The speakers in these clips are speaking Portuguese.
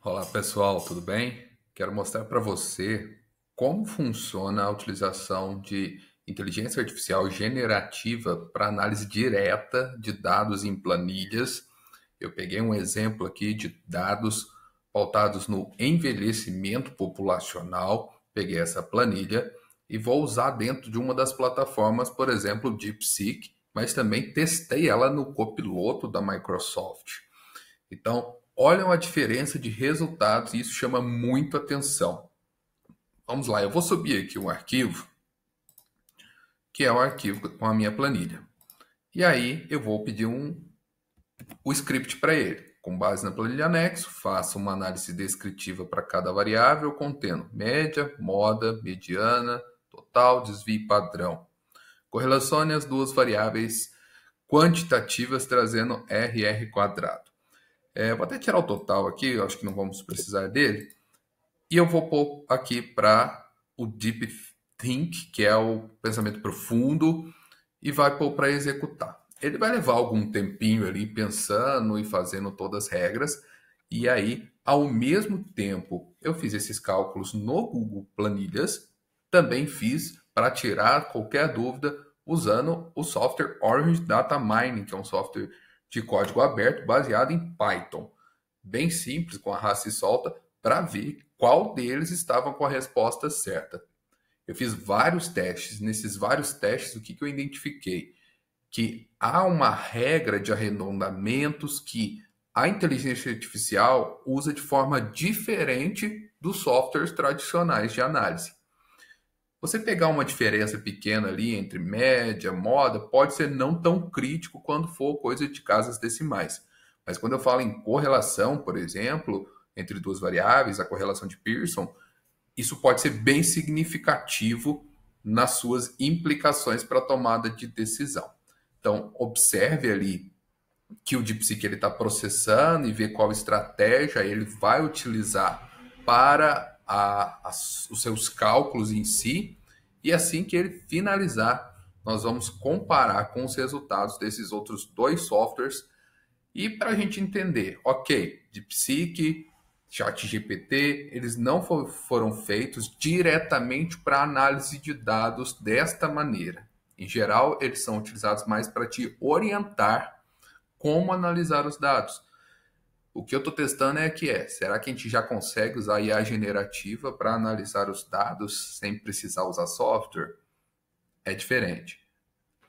Olá pessoal, tudo bem? Quero mostrar para você como funciona a utilização de inteligência artificial generativa para análise direta de dados em planilhas. Eu peguei um exemplo aqui de dados pautados no envelhecimento populacional, peguei essa planilha e vou usar dentro de uma das plataformas, por exemplo, o DeepSeek, mas também testei ela no copiloto da Microsoft. Então, olham a diferença de resultados e isso chama muito atenção. Vamos lá, eu vou subir aqui um arquivo, que é o arquivo com a minha planilha. E aí eu vou pedir o script para ele. Com base na planilha anexo, faça uma análise descritiva para cada variável, contendo média, moda, mediana, total, desvio e padrão. Correlacione as duas variáveis quantitativas trazendo RR quadrado. Vou até tirar o total aqui, eu acho que não vamos precisar dele. E eu vou pôr aqui para o Deep Think, que é o pensamento profundo, e vai pôr para executar. Ele vai levar algum tempinho ali pensando e fazendo todas as regras. E aí, ao mesmo tempo, eu fiz esses cálculos no Google Planilhas, também fiz para tirar qualquer dúvida usando o software Orange Data Mining, que é um software de código aberto baseado em Python. Bem simples, com arrasta e solta, para ver qual deles estava com a resposta certa. Eu fiz vários testes. Nesses vários testes, o que eu identifiquei? Que há uma regra de arredondamentos que a inteligência artificial usa de forma diferente dos softwares tradicionais de análise. Você pegar uma diferença pequena ali entre média, moda, pode ser não tão crítico quando for coisa de casas decimais. Mas quando eu falo em correlação, por exemplo, entre duas variáveis, a correlação de Pearson, isso pode ser bem significativo nas suas implicações para a tomada de decisão. Então, observe ali que o DeepSeek está processando e ver qual estratégia ele vai utilizar para os seus cálculos em si. E assim que ele finalizar, nós vamos comparar com os resultados desses outros dois softwares. E para a gente entender, ok, DeepSeek, ChatGPT, eles não foram feitos diretamente para análise de dados desta maneira. Em geral, eles são utilizados mais para te orientar como analisar os dados. O que eu estou testando será que a gente já consegue usar a IA generativa para analisar os dados sem precisar usar software? É diferente.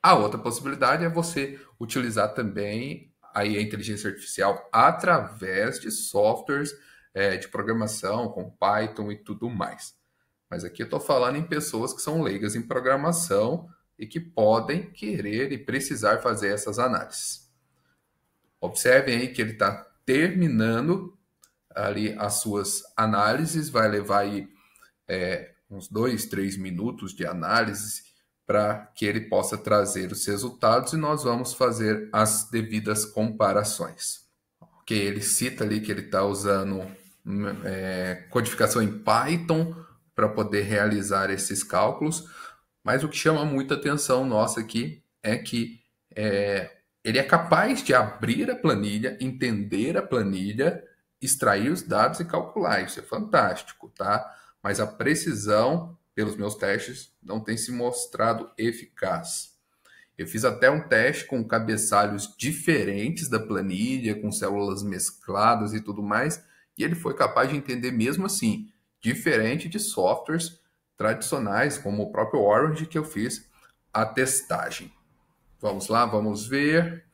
A outra possibilidade é você utilizar também a inteligência artificial através de softwares de programação, com Python e tudo mais. Mas aqui eu estou falando em pessoas que são leigas em programação e que podem querer e precisar fazer essas análises. Observem aí que ele está terminando ali as suas análises, vai levar aí uns 2, 3 minutos de análise para que ele possa trazer os resultados e nós vamos fazer as devidas comparações. Ok, ele cita ali que ele está usando codificação em Python para poder realizar esses cálculos, mas o que chama muita atenção nossa aqui é que ele é capaz de abrir a planilha, entender a planilha, extrair os dados e calcular. Isso é fantástico, tá? Mas a precisão, pelos meus testes, não tem se mostrado eficaz. Eu fiz até um teste com cabeçalhos diferentes da planilha, com células mescladas e tudo mais, e ele foi capaz de entender mesmo assim, diferente de softwares tradicionais, como o próprio Orange, que eu fiz a testagem. Vamos lá, vamos ver.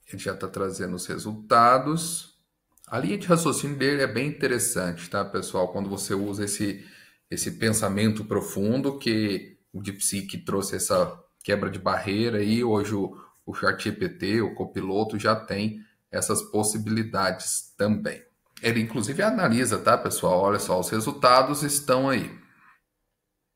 Ele já está trazendo os resultados. A linha de raciocínio dele é bem interessante, tá, pessoal? Quando você usa esse pensamento profundo que o DeepSeek trouxe essa quebra de barreira e hoje o ChatGPT, o copiloto, já tem essas possibilidades também. Ele, inclusive, analisa, tá, pessoal? Olha só, os resultados estão aí.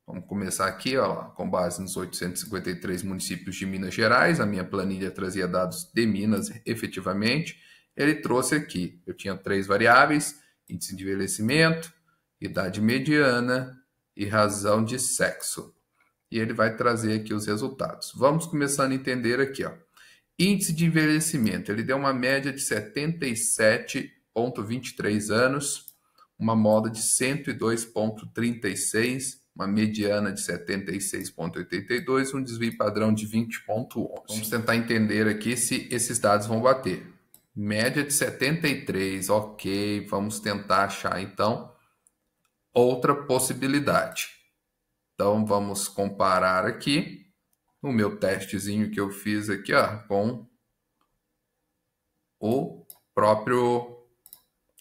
Vamos começar aqui, ó, com base nos 853 municípios de Minas Gerais. A minha planilha trazia dados de Minas efetivamente. Ele trouxe aqui, eu tinha 3 variáveis: índice de envelhecimento, idade mediana e razão de sexo. E ele vai trazer aqui os resultados. Vamos começando a entender aqui, ó. Índice de envelhecimento, ele deu uma média de 77,23 anos, uma moda de 102,36, uma mediana de 76,82, um desvio padrão de 20,11. Vamos tentar entender aqui se esses dados vão bater. Média de 73, ok, vamos tentar achar então outra possibilidade. Então vamos comparar aqui o meu testezinho que eu fiz aqui, ó, com o próprio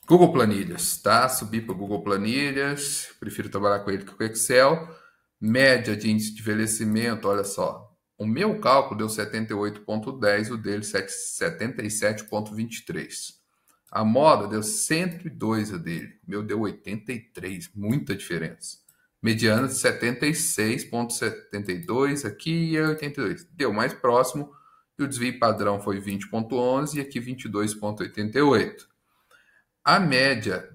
Google Planilhas, tá? Subi para o Google Planilhas, prefiro trabalhar com ele que com o Excel. Média de índice de envelhecimento, olha só. O meu cálculo deu 78,10, o dele 77,23. A moda deu 102 a dele, o meu deu 83, muita diferença. Mediana de 76,72, aqui é 82. Deu mais próximo, e o desvio padrão foi 20,11 e aqui 22,88. A média,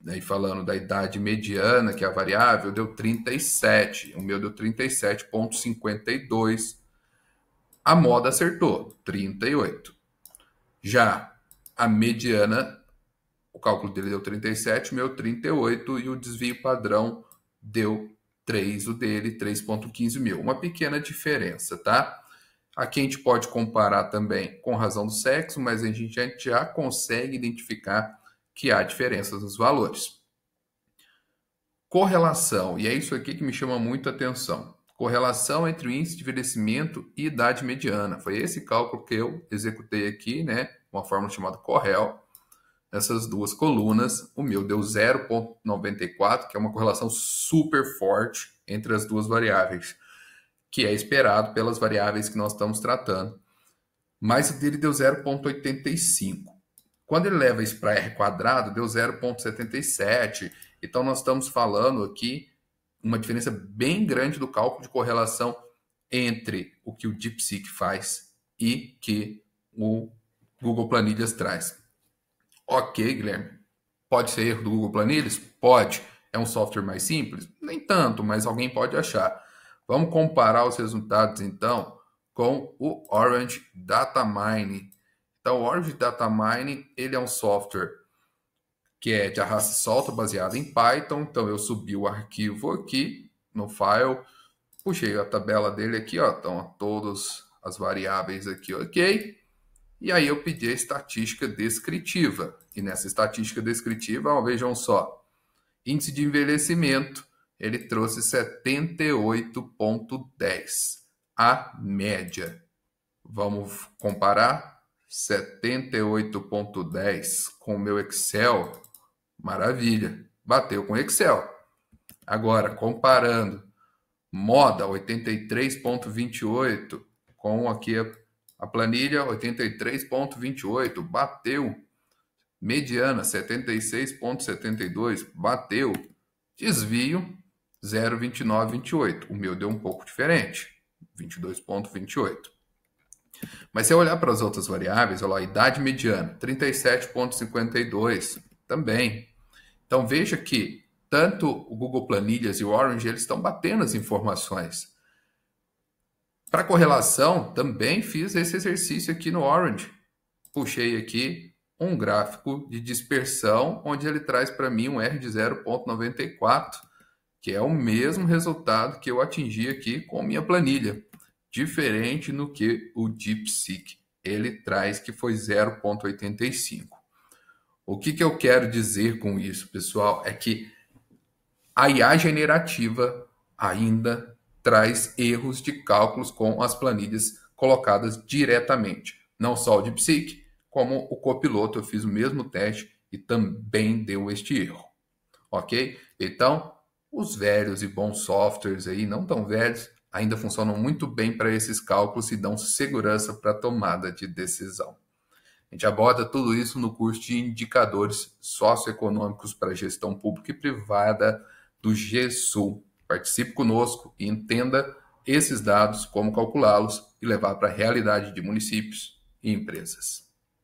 aí falando da idade mediana, que é a variável, deu 37. O meu deu 37,52. A moda acertou, 38. Já a mediana, o cálculo dele deu 37, o meu 38, e o desvio padrão deu 3, o dele 3,15 mil. Uma pequena diferença, tá? Aqui a gente pode comparar também com razão do sexo, mas a gente já consegue identificar que há diferenças nos valores. Correlação, e é isso aqui que me chama muito a atenção. Correlação entre o índice de envelhecimento e idade mediana. Foi esse cálculo que eu executei aqui, né? Uma fórmula chamada Correl. Nessas duas colunas, o meu deu 0,94, que é uma correlação super forte entre as duas variáveis, que é esperado pelas variáveis que nós estamos tratando. Mas o dele deu 0,85. Quando ele leva isso para R quadrado, deu 0,77. Então, nós estamos falando aqui uma diferença bem grande do cálculo de correlação entre o que o DeepSeek faz e que o Google Planilhas traz. Ok, Guilherme. Pode ser erro do Google Planilhas? Pode. É um software mais simples? Nem tanto, mas alguém pode achar. Vamos comparar os resultados, então, com o Orange Data Mining. Então, o Orange Data Mining, ele é um software que é de arrasta e solta, baseado em Python. Então, eu subi o arquivo aqui no file, puxei a tabela dele aqui, ó, então todas as variáveis aqui, ok. E aí eu pedi a estatística descritiva. E nessa estatística descritiva, ó, vejam só, índice de envelhecimento, ele trouxe 78,10, a média. Vamos comparar 78,10 com o meu Excel. Maravilha, bateu com o Excel. Agora, comparando moda 83,28 com aqui a planilha 83,28, bateu. Mediana 76,72, bateu. Desvio 0,2928. O meu deu um pouco diferente, 22,28. Mas se eu olhar para as outras variáveis, olha lá, idade mediana 37,52 também. Então veja que tanto o Google Planilhas e o Orange, eles estão batendo as informações. Para correlação, também fiz esse exercício aqui no Orange. Puxei aqui um gráfico de dispersão, onde ele traz para mim um R de 0,94, que é o mesmo resultado que eu atingi aqui com minha planilha, diferente no que o DeepSeek ele traz, que foi 0,85. O que eu quero dizer com isso, pessoal, é que a IA generativa ainda traz erros de cálculos com as planilhas colocadas diretamente. Não só o DeepSeek, como o copiloto, eu fiz o mesmo teste e também deu este erro. Ok? Então, os velhos e bons softwares aí, não tão velhos, ainda funcionam muito bem para esses cálculos e dão segurança para a tomada de decisão. A gente aborda tudo isso no curso de indicadores socioeconômicos para gestão pública e privada do GESUL. Participe conosco e entenda esses dados, como calculá-los e levar para a realidade de municípios e empresas.